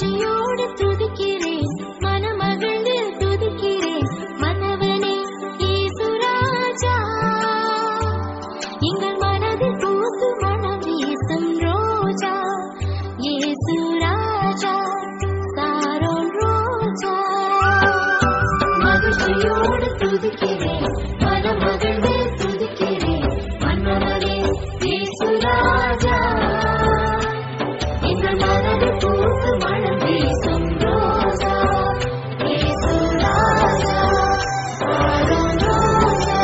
மகிழ்ச்சியோடு துதிக்கிறேன், மனமகிழ்ந்து துதிக்கிறேன் மன்னவனே இயேசு ராஜா. எங்கள் மனதில் பூத்து மனம் வீசும் ரோஜா இயேசு ராஜா, சாரோன் ரோஜா. மகிழ்ச்சியோடு துதிக்கிறேன், மனமகிழ்ந்து துதிக்கிறேன் மன்னவனே இயேசு ராஜா. எங்கள் மனதில் பூத்து மனம் வீசும் ரோஜா இயேசு ராஜா, சாரோன் ரோஜா.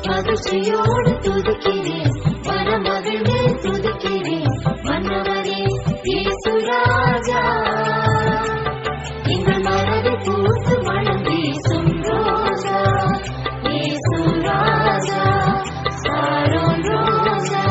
மகிழ்ச்சியோடு துதிக்கிறேன், மனமகிழ்ந்து துதிக்கிறேன் மன்னவனே இயேசு ராஜா. எங்கள் மனதில் பூத்து மனம் வீசும் ரோஜா இயேசு ராஜா, சாரோன் ரோஜா.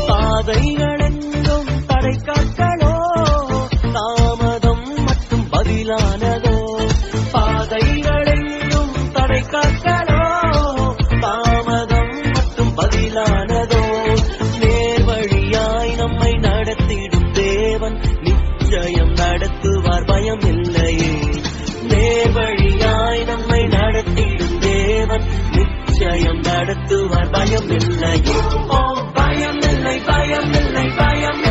பாதைகளெங்கும் தடை காட்டலோ, தாமதம் மற்றும் பதிலானதோ. பாதைகளெங்கும் தடை காட்டலோ, தாமதம் மற்றும் பதிலானதோ. நேர்வழியாய் நம்மை நடத்திடும் தேவன் நிச்சயம் நடத்துவார், பயம் இல்லையே. நேர்வழியாய் நம்மை நடத்திடும் தேவன் நிச்சயம் நடத்துவார், பயம் இல்லையே. ஓ பயம் இல்லை, பயம் இல்லை, பயம் இல்லை.